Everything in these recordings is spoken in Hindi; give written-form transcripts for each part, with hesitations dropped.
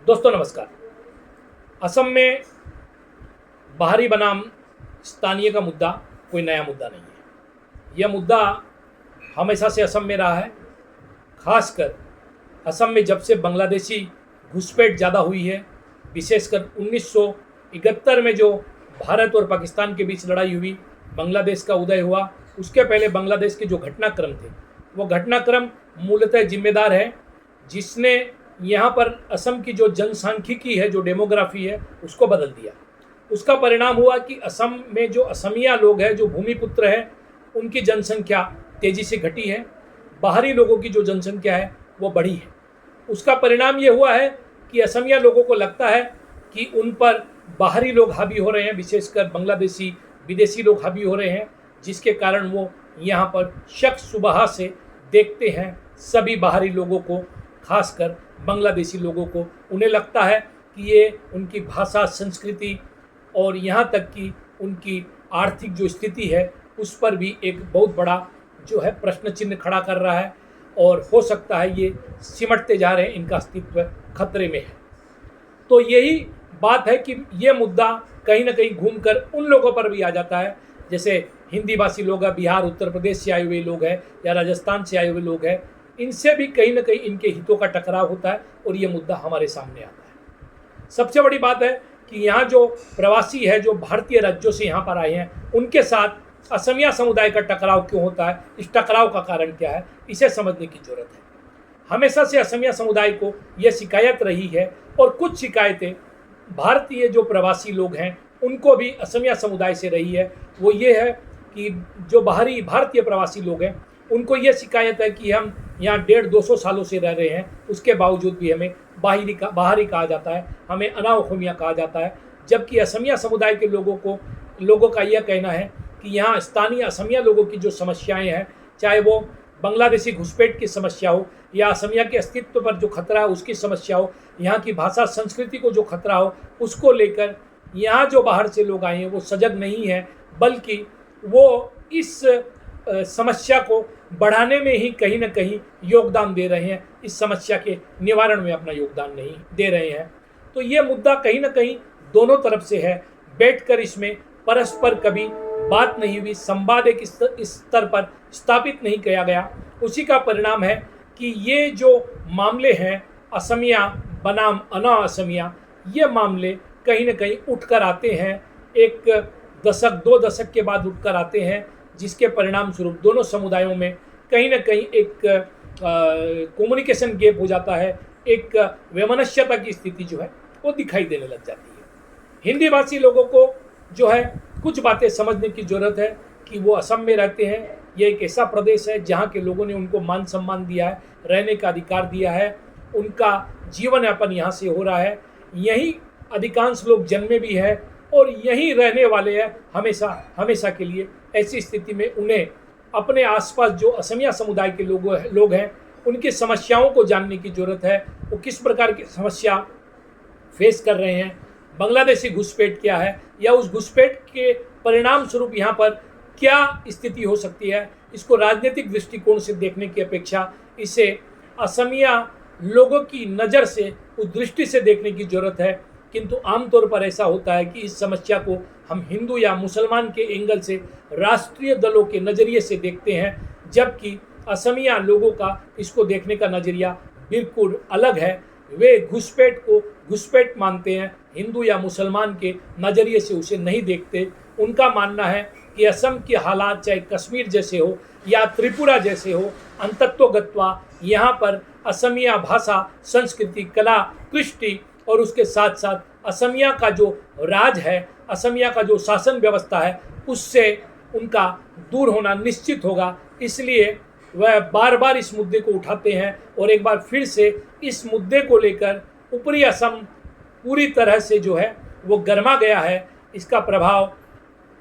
दोस्तों नमस्कार। असम में बाहरी बनाम स्थानीय का मुद्दा कोई नया मुद्दा नहीं है। यह मुद्दा हमेशा से असम में रहा है। खासकर असम में जब से बांग्लादेशी घुसपैठ ज़्यादा हुई है, विशेषकर 1971 में जो भारत और पाकिस्तान के बीच लड़ाई हुई, बांग्लादेश का उदय हुआ, उसके पहले बांग्लादेश के जो घटनाक्रम थे वो घटनाक्रम मूलतः जिम्मेदार है जिसने यहाँ पर असम की जो जनसांख्यिकी है, जो डेमोग्राफी है, उसको बदल दिया। उसका परिणाम हुआ कि असम में जो असमिया लोग हैं, जो भूमिपुत्र हैं, उनकी जनसंख्या तेज़ी से घटी है। बाहरी लोगों की जो जनसंख्या है वो बढ़ी है। उसका परिणाम ये हुआ है कि असमिया लोगों को लगता है कि उन पर बाहरी लोग हावी हो रहे हैं, विशेषकर बांग्लादेशी विदेशी लोग हावी हो रहे हैं, जिसके कारण वो यहाँ पर शक शुबहा से देखते हैं सभी बाहरी लोगों को, खासकर बांग्लादेशी लोगों को। उन्हें लगता है कि ये उनकी भाषा, संस्कृति और यहाँ तक कि उनकी आर्थिक जो स्थिति है उस पर भी एक बहुत बड़ा जो है प्रश्न चिन्ह खड़ा कर रहा है, और हो सकता है ये सिमटते जा रहे हैं, इनका अस्तित्व खतरे में है। तो यही बात है कि ये मुद्दा कहीं ना कहीं घूमकर उन लोगों पर भी आ जाता है, जैसे हिंदी भाषी लोग हैं, बिहार उत्तर प्रदेश से आए हुए लोग हैं या राजस्थान से आए हुए लोग हैं, इनसे भी कहीं ना कहीं इनके हितों का टकराव होता है और ये मुद्दा हमारे सामने आता है। सबसे बड़ी बात है कि यहाँ जो प्रवासी है, जो भारतीय राज्यों से यहाँ पर आए हैं, उनके साथ असमिया समुदाय का टकराव क्यों होता है, इस टकराव का कारण क्या है, इसे समझने की जरूरत है। हमेशा से असमिया समुदाय को यह शिकायत रही है, और कुछ शिकायतें भारतीय जो प्रवासी लोग हैं उनको भी असमिया समुदाय से रही है। वो ये है कि जो बाहरी भारतीय प्रवासी लोग हैं उनको ये शिकायत है कि हम यहाँ 150-200 सालों से रह रहे हैं, उसके बावजूद भी हमें बाहरी कहा जाता है, हमें अनाओखमिया कहा जाता है। जबकि असमिया समुदाय के लोगों का यह कहना है कि यहाँ स्थानीय असमिया लोगों की जो समस्याएं हैं, चाहे वो बांग्लादेशी घुसपैठ की समस्या हो या असमिया के अस्तित्व पर जो खतरा है उसकी समस्या हो, यहाँ की भाषा संस्कृति को जो खतरा हो, उसको लेकर यहाँ जो बाहर से लोग आए हैं वो सजग नहीं है, बल्कि वो इस समस्या को बढ़ाने में ही कहीं ना कहीं योगदान दे रहे हैं, इस समस्या के निवारण में अपना योगदान नहीं दे रहे हैं। तो ये मुद्दा कहीं ना कहीं दोनों तरफ से है। बैठकर इसमें परस्पर कभी बात नहीं हुई, संवाद एक इस स्तर पर स्थापित नहीं किया गया। उसी का परिणाम है कि ये जो मामले हैं असमिया बनाम अना असमिया, ये मामले कहीं ना कहीं उठकर आते हैं, एक दशक 2 दशक के बाद उठकर आते हैं, जिसके परिणाम स्वरूप दोनों समुदायों में कहीं ना कहीं एक कम्युनिकेशन गैप हो जाता है, एक वैमनस्यता की स्थिति जो है वो दिखाई देने लग जाती है। हिंदी भाषी लोगों को जो है कुछ बातें समझने की ज़रूरत है कि वो असम में रहते हैं। ये एक ऐसा प्रदेश है जहाँ के लोगों ने उनको मान सम्मान दिया है, रहने का अधिकार दिया है, उनका जीवन यापन यहाँ से हो रहा है, यहीं अधिकांश लोग जन्मे भी है और यहीं रहने वाले हैं हमेशा के लिए। ऐसी स्थिति में उन्हें अपने आसपास जो असमिया समुदाय के लोग हैं उनकी समस्याओं को जानने की ज़रूरत है। वो किस प्रकार की समस्या फेस कर रहे हैं, बांग्लादेशी घुसपैठ क्या है, या उस घुसपैठ के परिणाम स्वरूप यहाँ पर क्या स्थिति हो सकती है, इसको राजनीतिक दृष्टिकोण से देखने की अपेक्षा इसे असमिया लोगों की नज़र से, उस दृष्टि से देखने की ज़रूरत है। किंतु आमतौर पर ऐसा होता है कि इस समस्या को हम हिंदू या मुसलमान के एंगल से, राष्ट्रीय दलों के नज़रिए से देखते हैं, जबकि असमिया लोगों का इसको देखने का नज़रिया बिल्कुल अलग है। वे घुसपैठ को घुसपैठ मानते हैं, हिंदू या मुसलमान के नज़रिए से उसे नहीं देखते। उनका मानना है कि असम के हालात चाहे कश्मीर जैसे हो या त्रिपुरा जैसे हो, अंतत्वगत्वा यहाँ पर असमिया भाषा, संस्कृति, कला, कृष्टि और उसके साथ साथ असमिया का जो राज है, असमिया का जो शासन व्यवस्था है, उससे उनका दूर होना निश्चित होगा। इसलिए वह बार बार इस मुद्दे को उठाते हैं और एक बार फिर से इस मुद्दे को लेकर ऊपरी असम पूरी तरह से जो है वो गर्मा गया है। इसका प्रभाव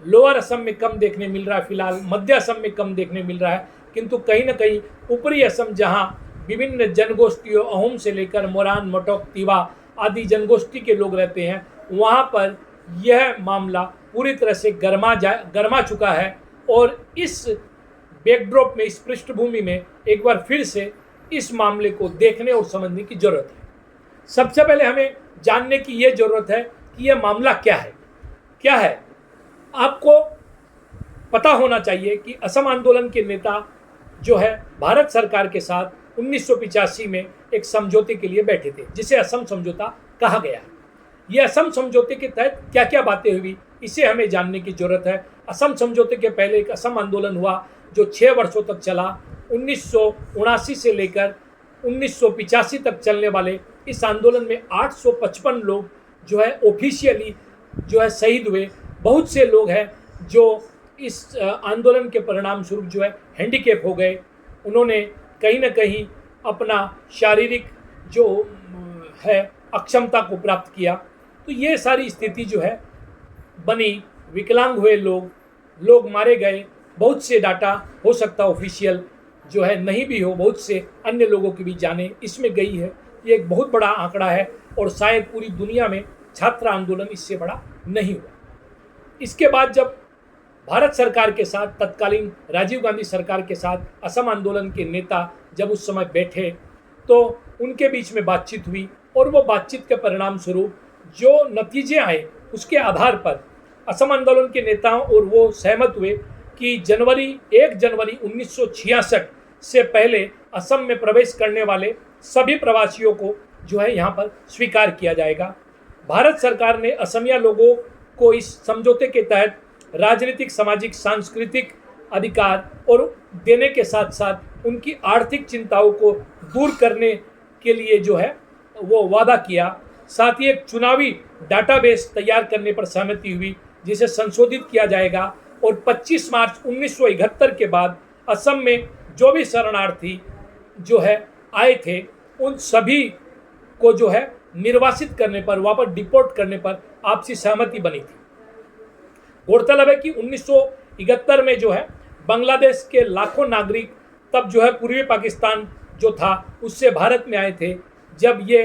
लोअर असम में कम देखने मिल रहा है, फिलहाल मध्य असम में कम देखने मिल रहा है, किंतु कहीं ना कहीं ऊपरी असम जहां विभिन्न जनगोष्ठियों, अहोम से लेकर मोरान, मटोक, तिवा आदि जनगोष्ठी के लोग रहते हैं, वहाँ पर यह मामला पूरी तरह से गर्मा चुका है। और इस बैकड्रॉप में, इस पृष्ठभूमि में एक बार फिर से इस मामले को देखने और समझने की जरूरत है। सबसे पहले हमें जानने की ये ज़रूरत है कि यह मामला क्या है। आपको पता होना चाहिए कि असम आंदोलन के नेता जो है भारत सरकार के साथ 1985 में एक समझौते के लिए बैठे थे, जिसे असम समझौता कहा गया है। यह असम समझौते के तहत क्या क्या बातें हुई, इसे हमें जानने की जरूरत है। असम समझौते के पहले एक असम आंदोलन हुआ जो 6 वर्षों तक चला। 1979 से लेकर 1985 तक चलने वाले इस आंदोलन में 855 लोग जो है ऑफिशियली जो है शहीद हुए। बहुत से लोग हैं जो इस आंदोलन के परिणाम स्वरूप जो है हैंडीकैप हो गए। उन्होंने कहीं ना कहीं अपना शारीरिक जो है अक्षमता को प्राप्त किया। तो ये सारी स्थिति जो है बनी, विकलांग हुए लोग मारे गए। बहुत से डाटा हो सकता ऑफिशियल जो है नहीं भी हो, बहुत से अन्य लोगों की भी जाने इसमें गई है। ये एक बहुत बड़ा आंकड़ा है और शायद पूरी दुनिया में छात्र आंदोलन इससे बड़ा नहीं हुआ। इसके बाद जब भारत सरकार के साथ, तत्कालीन राजीव गांधी सरकार के साथ असम आंदोलन के नेता जब उस समय बैठे तो उनके बीच में बातचीत हुई और वो बातचीत के परिणाम स्वरूप जो नतीजे आए उसके आधार पर असम आंदोलन के नेताओं और वो सहमत हुए कि 1 जनवरी 1966 से पहले असम में प्रवेश करने वाले सभी प्रवासियों को जो है यहाँ पर स्वीकार किया जाएगा। भारत सरकार ने असमिया लोगों को इस समझौते के तहत राजनीतिक, सामाजिक, सांस्कृतिक अधिकार और देने के साथ साथ उनकी आर्थिक चिंताओं को दूर करने के लिए जो है वो वादा किया। साथ ही एक चुनावी डाटाबेस तैयार करने पर सहमति हुई जिसे संशोधित किया जाएगा और 25 मार्च 1971 के बाद असम में जो भी शरणार्थी जो है आए थे उन सभी को जो है निर्वासित करने पर, वापस डिपोर्ट करने पर आपसी सहमति बनी थी। गौरतलब है कि 1971 में जो है बांग्लादेश के लाखों नागरिक तब जो है पूर्वी पाकिस्तान जो था उससे भारत में आए थे। जब ये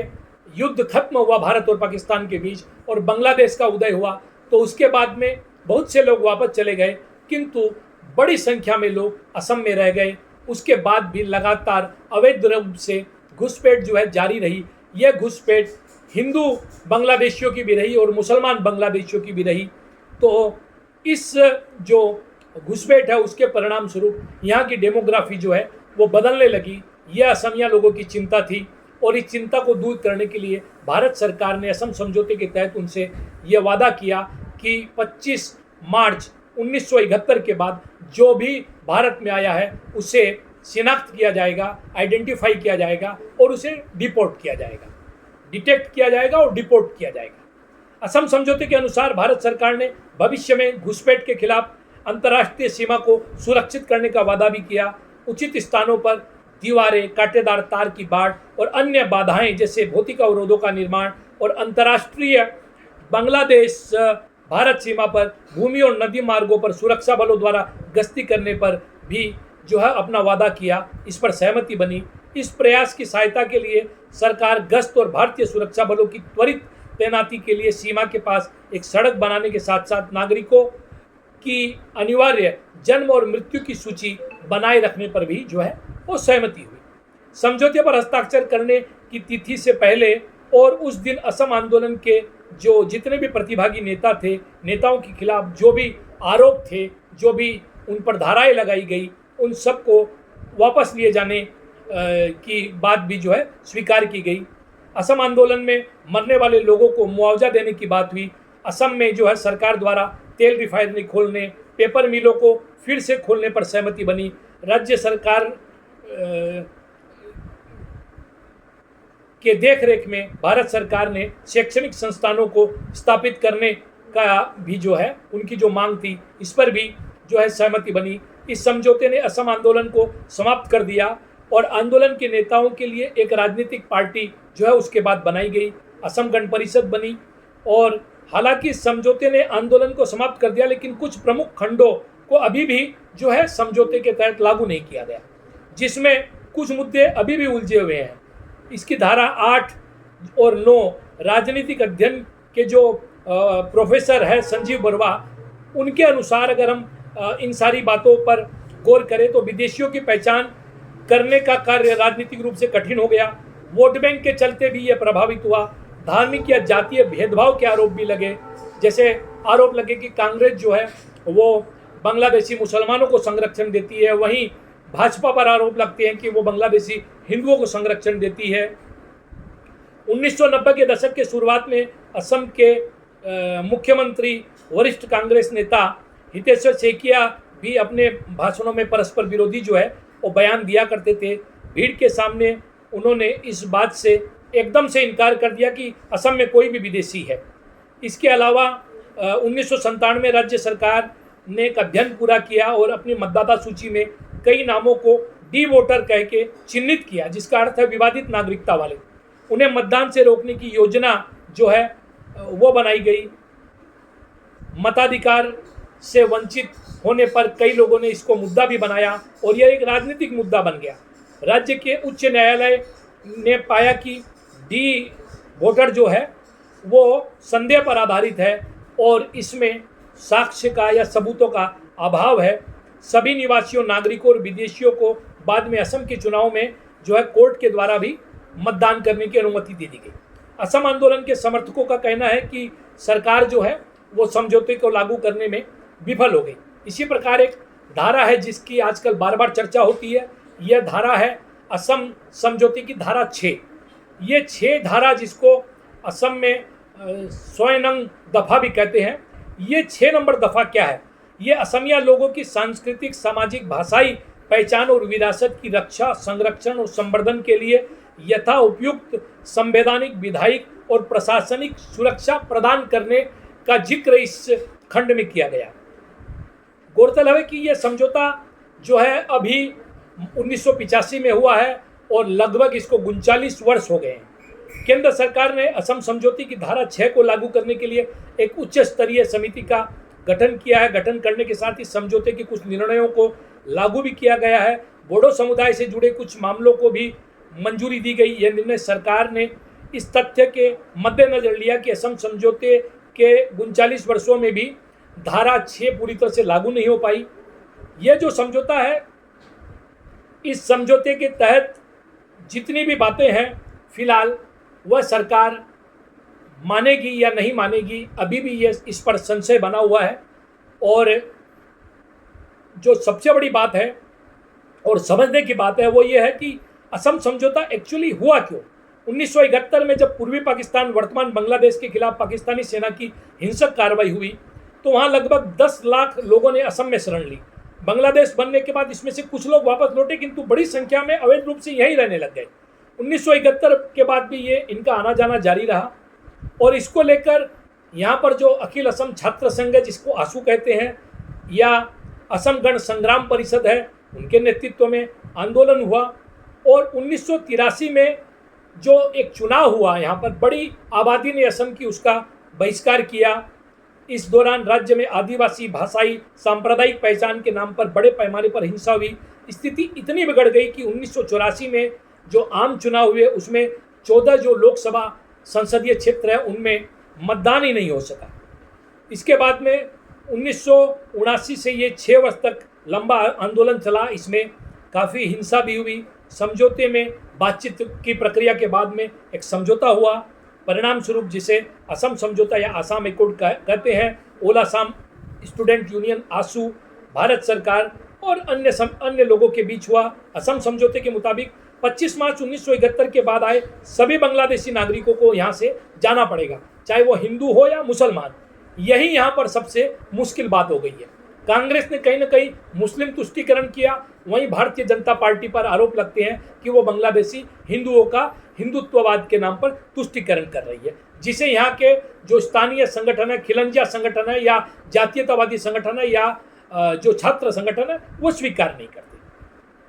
युद्ध खत्म हुआ भारत और पाकिस्तान के बीच और बांग्लादेश का उदय हुआ तो उसके बाद में बहुत से लोग वापस चले गए, किंतु बड़ी संख्या में लोग असम में रह गए। उसके बाद भी लगातार अवैध रूप से घुसपैठ जो है जारी रही। यह घुसपैठ हिंदू बांग्लादेशियों की भी रही और मुसलमान बांग्लादेशियों की भी रही। तो इस जो घुसपैठ है उसके परिणाम स्वरूप यहाँ की डेमोग्राफी जो है वो बदलने लगी। यह असमिया लोगों की चिंता थी और इस चिंता को दूर करने के लिए भारत सरकार ने असम समझौते के तहत उनसे यह वादा किया कि 25 मार्च 1971 के बाद जो भी भारत में आया है उसे शिनाख्त किया जाएगा, आइडेंटिफाई किया जाएगा और उसे डिपोर्ट किया जाएगा, डिटेक्ट किया जाएगा और डिपोर्ट किया जाएगा। असम समझौते के अनुसार भारत सरकार ने भविष्य में घुसपैठ के खिलाफ अंतर्राष्ट्रीय सीमा को सुरक्षित करने का वादा भी किया। उचित स्थानों पर दीवारें, कांटेदार तार की बाड़ और अन्य बाधाएं जैसे भौतिक अवरोधों का निर्माण और अंतर्राष्ट्रीय बांग्लादेश भारत सीमा पर भूमि और नदी मार्गों पर सुरक्षा बलों द्वारा गश्ती करने पर भी जो है अपना वादा किया। इस पर सहमति बनी। इस प्रयास की सहायता के लिए सरकार गश्त और भारतीय सुरक्षा बलों की त्वरित तैनाती के लिए सीमा के पास एक सड़क बनाने के साथ साथ नागरिकों की अनिवार्य जन्म और मृत्यु की सूची बनाए रखने पर भी जो है वो सहमति हुई। समझौते पर हस्ताक्षर करने की तिथि से पहले और उस दिन असम आंदोलन के जो जितने भी प्रतिभागी नेता थे, नेताओं के खिलाफ जो भी आरोप थे, जो भी उन पर धाराएं लगाई गई, उन सबको वापस लिए जाने की बात भी जो है स्वीकार की गई। असम आंदोलन में मरने वाले लोगों को मुआवजा देने की बात हुई। असम में जो है सरकार द्वारा तेल रिफाइनरी खोलने, पेपर मिलों को फिर से खोलने पर सहमति बनी। राज्य सरकार के देखरेख में भारत सरकार ने शैक्षणिक संस्थानों को स्थापित करने का भी जो है उनकी जो मांग थी इस पर भी जो है सहमति बनी। इस समझौते ने असम आंदोलन को समाप्त कर दिया और आंदोलन के नेताओं के लिए एक राजनीतिक पार्टी जो है उसके बाद बनाई गई, असम गण परिषद बनी। और हालांकि समझौते ने आंदोलन को समाप्त कर दिया, लेकिन कुछ प्रमुख खंडों को अभी भी जो है समझौते के तहत लागू नहीं किया गया, जिसमें कुछ मुद्दे अभी भी उलझे हुए हैं। इसकी धारा 8 और 9 राजनीतिक अध्ययन के जो प्रोफेसर है संजीव बरुआ, उनके अनुसार अगर हम इन सारी बातों पर गौर करें तो विदेशियों की पहचान करने का कार्य राजनीतिक रूप से कठिन हो गया। वोट बैंक के चलते भी ये प्रभावित हुआ। धार्मिक या जातीय भेदभाव के आरोप भी लगे, जैसे आरोप लगे कि कांग्रेस जो है वो बांग्लादेशी मुसलमानों को संरक्षण देती है, वहीं भाजपा पर आरोप लगते हैं कि वो बांग्लादेशी हिंदुओं को संरक्षण देती है। 1990 के दशक के शुरुआत में असम के मुख्यमंत्री वरिष्ठ कांग्रेस नेता हितेश्वर शैकिया भी अपने भाषणों में परस्पर विरोधी जो है वो बयान दिया करते थे। भीड़ के सामने उन्होंने इस बात से एकदम से इनकार कर दिया कि असम में कोई भी विदेशी है। इसके अलावा 1997 में राज्य सरकार ने एक अध्ययन पूरा किया और अपनी मतदाता सूची में कई नामों को डी वोटर कह के चिन्हित किया, जिसका अर्थ है विवादित नागरिकता वाले। उन्हें मतदान से रोकने की योजना जो है वो बनाई गई। मताधिकार से वंचित होने पर कई लोगों ने इसको मुद्दा भी बनाया और यह एक राजनीतिक मुद्दा बन गया। राज्य के उच्च न्यायालय ने पाया कि डी वोटर जो है वो संदेह पर आधारित है और इसमें साक्ष्य का या सबूतों का अभाव है। सभी निवासियों, नागरिकों और विदेशियों को बाद में असम के चुनाव में जो है कोर्ट के द्वारा भी मतदान करने की अनुमति दे दी गई। असम आंदोलन के समर्थकों का कहना है कि सरकार जो है वो समझौते को लागू करने में विफल हो गई। इसी प्रकार एक धारा है जिसकी आजकल बार बार चर्चा होती है, यह धारा है असम समझौते की धारा 6। ये 6 धारा जिसको असम में 100 नंग दफ़ा भी कहते हैं, ये 6 नंबर दफ़ा क्या है? ये असमिया लोगों की सांस्कृतिक, सामाजिक, भाषाई पहचान और विरासत की रक्षा, संरक्षण और संवर्धन के लिए यथा उपयुक्त संवैधानिक, विधायिक और प्रशासनिक सुरक्षा प्रदान करने का जिक्र इस खंड में किया गया। गौरतलब है कि यह समझौता जो है अभी 1985 में हुआ है और लगभग इसको 39 वर्ष हो गए हैं। केंद्र सरकार ने असम समझौते की धारा 6 को लागू करने के लिए एक उच्च स्तरीय समिति का गठन किया है। गठन करने के साथ ही समझौते के कुछ निर्णयों को लागू भी किया गया है। बोडो समुदाय से जुड़े कुछ मामलों को भी मंजूरी दी गई। यह निर्णय सरकार ने इस तथ्य के मद्देनजर लिया कि असम समझौते के 39 वर्षों में भी धारा 6 पूरी तरह से लागू नहीं हो पाई। यह जो समझौता है, इस समझौते के तहत जितनी भी बातें हैं फिलहाल वह सरकार मानेगी या नहीं मानेगी, अभी भी ये इस पर संशय बना हुआ है। और जो सबसे बड़ी बात है और समझने की बात है वो ये है कि असम समझौता एक्चुअली हुआ क्यों। 1971 में जब पूर्वी पाकिस्तान वर्तमान बांग्लादेश के खिलाफ पाकिस्तानी सेना की हिंसक कार्रवाई हुई तो वहाँ लगभग 10 लाख लोगों ने असम में शरण ली। बांग्लादेश बनने के बाद इसमें से कुछ लोग वापस लौटे, किंतु बड़ी संख्या में अवैध रूप से यहीं रहने लग गए। 1971 के बाद भी ये इनका आना जाना जारी रहा और इसको लेकर यहाँ पर जो अखिल असम छात्र संघ है, जिसको आसू कहते हैं, या असम गण संग्राम परिषद है, उनके नेतृत्व में आंदोलन हुआ। और 1983 में जो एक चुनाव हुआ, यहाँ पर बड़ी आबादी ने असम की उसका बहिष्कार किया। इस दौरान राज्य में आदिवासी, भाषाई, सांप्रदायिक पहचान के नाम पर बड़े पैमाने पर हिंसा हुई। स्थिति इतनी बिगड़ गई कि 1984 में जो आम चुनाव हुए उसमें 14 जो लोकसभा संसदीय क्षेत्र है उनमें मतदान ही नहीं हो सका। इसके बाद में 1979 से ये 6 वर्ष तक लंबा आंदोलन चला। इसमें काफ़ी हिंसा भी हुई। समझौते में बातचीत की प्रक्रिया के बाद में एक समझौता हुआ। परिणाम स्वरूप जिसे असम समझौता या आसाम एकॉर्ड कहते हैं, ऑल असम स्टूडेंट यूनियन आसू, भारत सरकार और अन्य लोगों के बीच हुआ। असम समझौते के मुताबिक 25 मार्च 1971 के बाद आए सभी बांग्लादेशी नागरिकों को यहाँ से जाना पड़ेगा, चाहे वो हिंदू हो या मुसलमान। यही यहाँ पर सबसे मुश्किल बात हो गई है। कांग्रेस ने कहीं ना कहीं मुस्लिम तुष्टीकरण किया, वहीं भारतीय जनता पार्टी पर आरोप लगते हैं कि वो बांग्लादेशी हिंदुओं का हिंदुत्ववाद के नाम पर तुष्टीकरण कर रही है, जिसे यहाँ के जो स्थानीय संगठन है, खिलंजिया संगठन है या जातीयतावादी संगठन है या जो छात्र संगठन है, वो स्वीकार नहीं करते।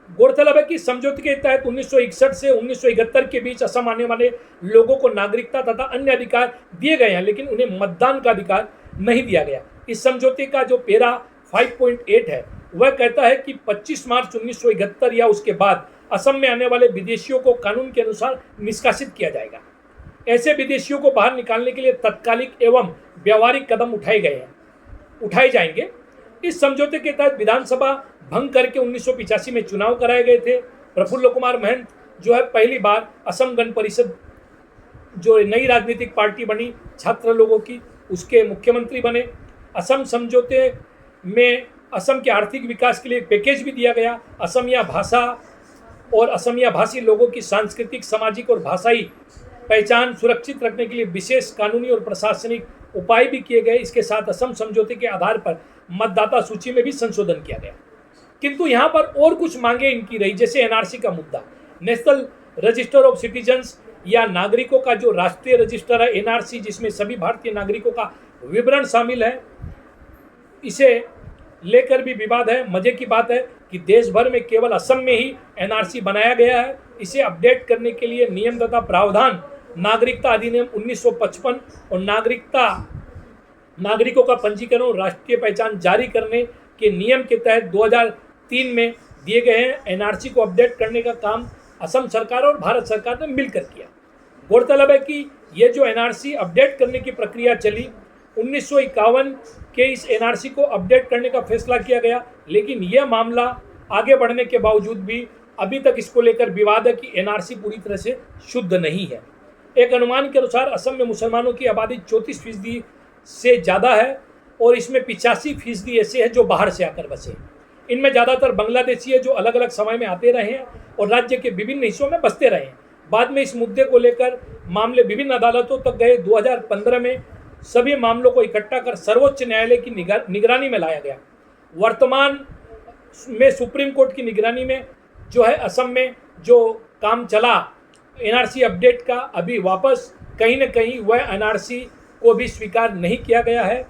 गौरतलब है कि समझौते के तहत 1961 से 1971 के बीच असम आने वाले लोगों को नागरिकता तथा अन्य अधिकार दिए गए हैं, लेकिन उन्हें मतदान का अधिकार नहीं दिया गया। इस समझौते का जो पैरा 5.8 है वह कहता है कि 25 मार्च 1971 या उसके बाद असम में आने वाले विदेशियों को कानून के अनुसार निष्कासित किया जाएगा। ऐसे विदेशियों को बाहर निकालने के लिए तत्कालिक एवं व्यावहारिक कदम उठाए जाएंगे। इस समझौते के तहत विधानसभा भंग करके 1985 में चुनाव कराए गए थे। प्रफुल्ल कुमार महंत जो है पहली बार असम गण परिषद जो नई राजनीतिक पार्टी बनी छात्र लोगों की, उसके मुख्यमंत्री बने। असम समझौते में असम के आर्थिक विकास के लिए पैकेज भी दिया गया। असमिया भाषा और असमिया भाषी लोगों की सांस्कृतिक, सामाजिक और भाषाई पहचान सुरक्षित रखने के लिए विशेष कानूनी और प्रशासनिक उपाय भी किए गए। इसके साथ असम समझौते के आधार पर मतदाता सूची में भी संशोधन किया गया। किंतु यहाँ पर और कुछ मांगे इनकी रही, जैसे एनआरसी का मुद्दा, नेशनल रजिस्टर ऑफ सिटीजन्स या नागरिकों का जो राष्ट्रीय रजिस्टर है एनआरसी, जिसमें सभी भारतीय नागरिकों का विवरण शामिल है, इसे लेकर भी विवाद है। मजे की बात है कि देश भर में केवल असम में ही एनआरसी बनाया गया है। इसे अपडेट करने के लिए नियम तथा प्रावधान नागरिकता अधिनियम 1955 और नागरिकों का पंजीकरण और राष्ट्रीय पहचान जारी करने के नियम के तहत 2003 में दिए गए हैं। एनआरसी को अपडेट करने का काम असम सरकार और भारत सरकार ने मिलकर किया। गौरतलब है कि यह जो एनआरसी अपडेट करने की प्रक्रिया चली, 1951 के इस एनआरसी को अपडेट करने का फैसला किया गया, लेकिन यह मामला आगे बढ़ने के बावजूद भी अभी तक इसको लेकर विवाद है कि एनआरसी पूरी तरह से शुद्ध नहीं है। एक अनुमान के अनुसार असम में मुसलमानों की आबादी 34% से ज़्यादा है और इसमें 85% ऐसे हैं जो बाहर से आकर बसे हैं। इनमें ज़्यादातर बांग्लादेशी है जो अलग अलग समय में आते रहे हैं और राज्य के विभिन्न हिस्सों में बसते रहे हैं। बाद में इस मुद्दे को लेकर मामले विभिन्न अदालतों तक गए। 2015 में सभी मामलों को इकट्ठा कर सर्वोच्च न्यायालय की निगरानी में लाया गया। वर्तमान में सुप्रीम कोर्ट की निगरानी में जो है असम में जो काम चला एनआरसी अपडेट का, अभी वापस कहीं न कहीं वह एनआरसी को भी स्वीकार नहीं किया गया है।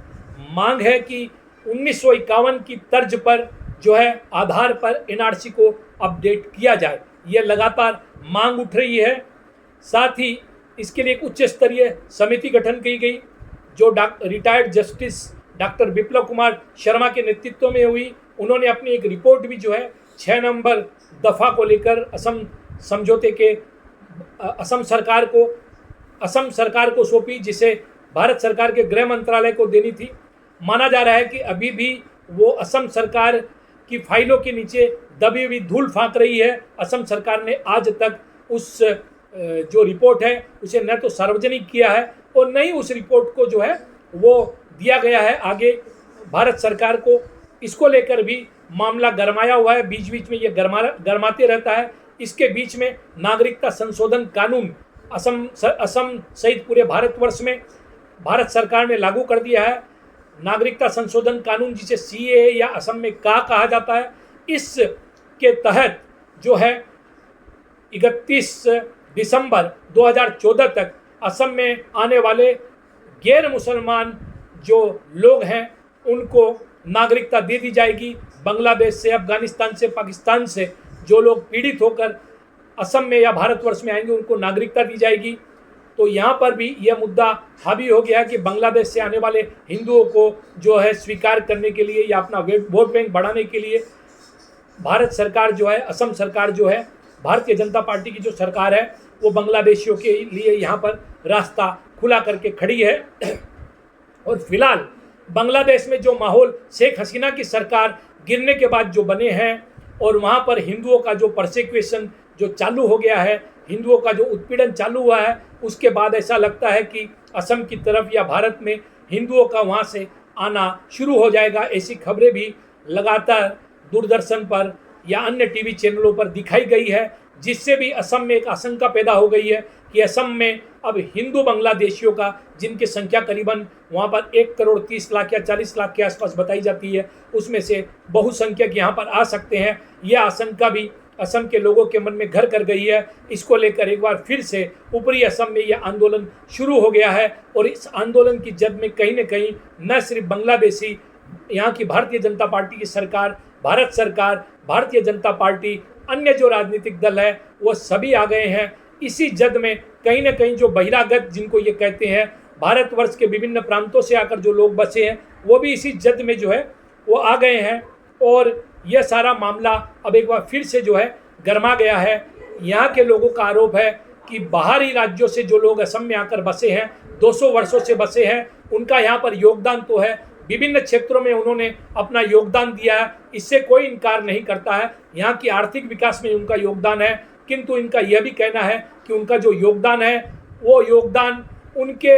मांग है कि 1951 की तर्ज पर जो है आधार पर एनआरसी को अपडेट किया जाए। यह लगातार मांग उठ रही है। साथ ही इसके लिए एक उच्च स्तरीय समिति गठन की गई जो रिटायर्ड जस्टिस डॉक्टर विप्लव कुमार शर्मा के नेतृत्व में हुई। उन्होंने अपनी एक रिपोर्ट भी जो है 6 नंबर दफ़ा को लेकर असम समझौते के असम सरकार को सौंपी, जिसे भारत सरकार के गृह मंत्रालय को देनी थी। माना जा रहा है कि अभी भी वो असम सरकार की फाइलों के नीचे दबी हुई धूल फांक रही है। असम सरकार ने आज तक उस जो रिपोर्ट है उसे न तो सार्वजनिक किया है और न ही उस रिपोर्ट को जो है वो दिया गया है आगे भारत सरकार को। इसको लेकर भी मामला गरमाया हुआ है, बीच बीच में ये गरमाते रहता है। इसके बीच में नागरिकता संशोधन कानून असम सहित पूरे भारतवर्ष में भारत सरकार ने लागू कर दिया है। नागरिकता संशोधन कानून, जिसे सीएए या असम में कहा जाता है, इस के तहत जो है 31 दिसंबर 2014 तक असम में आने वाले गैर मुसलमान जो लोग हैं उनको नागरिकता दे दी जाएगी। बांग्लादेश से, अफगानिस्तान से, पाकिस्तान से जो लोग पीड़ित होकर असम में या भारतवर्ष में आएंगे उनको नागरिकता दी जाएगी। तो यहाँ पर भी यह मुद्दा हावी हो गया कि बांग्लादेश से आने वाले हिंदुओं को जो है स्वीकार करने के लिए या अपना वोट बैंक बढ़ाने के लिए भारत सरकार जो है, असम सरकार जो है, भारतीय जनता पार्टी की जो सरकार है, वो बांग्लादेशियों के लिए यहाँ पर रास्ता खुला करके खड़ी है। और फिलहाल बांग्लादेश में जो माहौल शेख हसीना की सरकार गिरने के बाद जो बने हैं और वहाँ पर हिंदुओं का जो परसिक्यूशन जो चालू हो गया है, हिंदुओं का जो उत्पीड़न चालू हुआ है, उसके बाद ऐसा लगता है कि असम की तरफ या भारत में हिंदुओं का वहाँ से आना शुरू हो जाएगा। ऐसी खबरें भी लगातार दूरदर्शन पर या अन्य टीवी चैनलों पर दिखाई गई है, जिससे भी असम में एक आशंका पैदा हो गई है कि असम में अब हिंदू बांग्लादेशियों का, जिनकी संख्या करीबन वहाँ पर 1,30,00,000 या 40 लाख के आसपास बताई जाती है, उसमें से बहुसंख्यक यहाँ पर आ सकते हैं। यह आशंका भी असम के लोगों के मन में घर कर गई है। इसको लेकर एक बार फिर से ऊपरी असम में यह आंदोलन शुरू हो गया है और इस आंदोलन की जद में कहीं न कहीं न सिर्फ बांग्लादेशी, यहाँ की भारतीय जनता पार्टी की सरकार, भारत सरकार, भारतीय जनता पार्टी, अन्य जो राजनीतिक दल है वो सभी आ गए हैं। इसी जद में कहीं न कहीं जो बहिरागत, जिनको ये कहते हैं, भारतवर्ष के विभिन्न प्रांतों से आकर जो लोग बसे हैं, वो भी इसी जद में जो है वो आ गए हैं और यह सारा मामला अब एक बार फिर से जो है गरमा गया है। यहाँ के लोगों का आरोप है कि बाहरी राज्यों से जो लोग असम में आकर बसे हैं, 200 वर्षों से बसे हैं, उनका यहाँ पर योगदान तो है, विभिन्न क्षेत्रों में उन्होंने अपना योगदान दिया है, इससे कोई इनकार नहीं करता है। यहाँ की आर्थिक विकास में उनका योगदान है, किंतु इनका यह भी कहना है कि उनका जो योगदान है वो योगदान उनके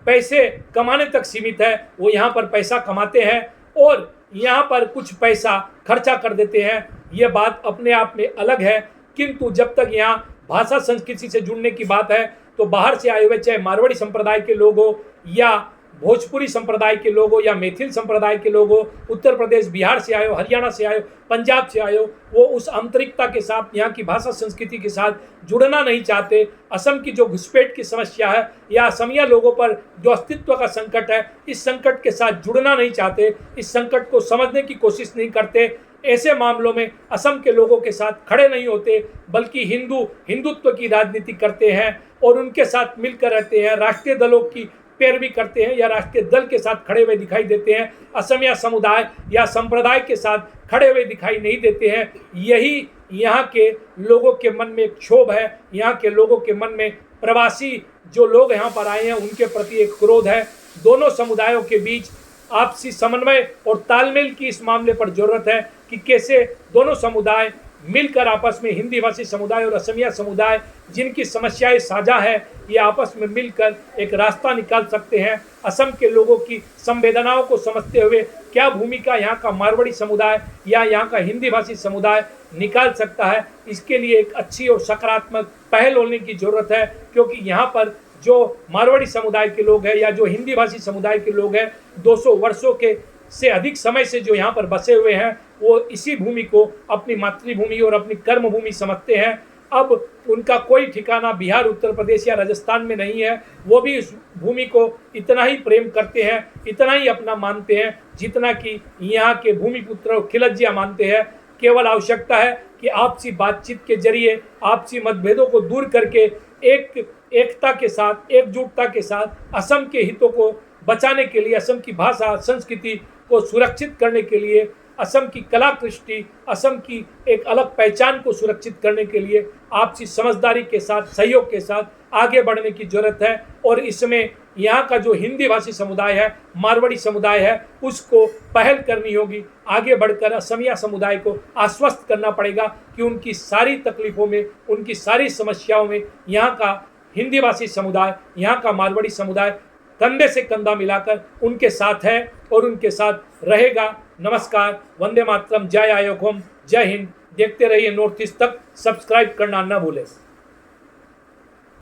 पैसे कमाने तक सीमित है। वो यहाँ पर पैसा कमाते हैं और यहाँ पर कुछ पैसा खर्चा कर देते हैं। ये बात अपने आप में अलग है, किंतु जब तक यहाँ भाषा संस्कृति से जुड़ने की बात है तो बाहर से आए हुए चाहे मारवाड़ी संप्रदाय के लोग हो या भोजपुरी संप्रदाय के लोग हो या मैथिल संप्रदाय के लोग हो, उत्तर प्रदेश बिहार से आए हो, हरियाणा से आए हो, पंजाब से आए हो, वो उस आंतरिकता के साथ यहाँ की भाषा संस्कृति के साथ जुड़ना नहीं चाहते। असम की जो घुसपैठ की समस्या है या असमिया लोगों पर जो अस्तित्व का संकट है, इस संकट के साथ जुड़ना नहीं चाहते, इस संकट को समझने की कोशिश नहीं करते। ऐसे मामलों में असम के लोगों के साथ खड़े नहीं होते, बल्कि हिंदुत्व की राजनीति करते हैं और उनके साथ मिलकर रहते हैं, राष्ट्रीय दलों की पैरवी करते हैं या राष्ट्रीय दल के साथ खड़े हुए दिखाई देते हैं। असमिया समुदाय या संप्रदाय के साथ खड़े हुए दिखाई नहीं देते हैं। यही यहाँ के लोगों के मन में एक क्षोभ है। यहाँ के लोगों के मन में प्रवासी जो लोग यहाँ पर आए हैं उनके प्रति एक क्रोध है। दोनों समुदायों के बीच आपसी समन्वय और तालमेल की इस मामले पर जरूरत है कि कैसे दोनों समुदाय मिलकर आपस में, हिंदी भाषी समुदाय और असमिया समुदाय जिनकी समस्याएं साझा है, ये आपस में मिलकर एक रास्ता निकाल सकते हैं। असम के लोगों की संवेदनाओं को समझते हुए क्या भूमिका यहाँ का मारवाड़ी समुदाय या यहाँ का हिंदी भाषी समुदाय निकाल सकता है, इसके लिए एक अच्छी और सकारात्मक पहल होने की जरूरत है। क्योंकि यहाँ पर जो मारवाड़ी समुदाय के लोग हैं या जो हिंदी भाषी समुदाय के लोग हैं, 200 वर्षों के से अधिक समय से जो यहाँ पर बसे हुए हैं, वो इसी भूमि को अपनी मातृभूमि और अपनी कर्म भूमि समझते हैं। अब उनका कोई ठिकाना बिहार, उत्तर प्रदेश या राजस्थान में नहीं है। वो भी इस भूमि को इतना ही प्रेम करते हैं, इतना ही अपना मानते हैं जितना कि यहाँ के भूमिपुत्र खिलज्जिया मानते हैं। केवल आवश्यकता है कि आपसी बातचीत के जरिए आपसी मतभेदों को दूर करके एकता के साथ, एकजुटता के साथ असम के हितों को बचाने के लिए, असम की भाषा संस्कृति को सुरक्षित करने के लिए, असम की कला कृष्टि, असम की एक अलग पहचान को सुरक्षित करने के लिए आपसी समझदारी के साथ, सहयोग के साथ आगे बढ़ने की जरूरत है। और इसमें यहाँ का जो हिंदी भाषी समुदाय है, मारवाड़ी समुदाय है, उसको पहल करनी होगी। आगे बढ़कर असमिया समुदाय को आश्वस्त करना पड़ेगा कि उनकी सारी तकलीफ़ों में, उनकी सारी समस्याओं में यहाँ का हिंदी भाषी समुदाय, यहाँ का मारवाड़ी समुदाय कंधे से कंधा मिलाकर उनके साथ है और उनके साथ रहेगा। नमस्कार, वंदे मातरम, जय आयोग होम, जय हिंद। देखते रहिए नॉर्थ ईस्ट तक, सब्सक्राइब करना न भूलें।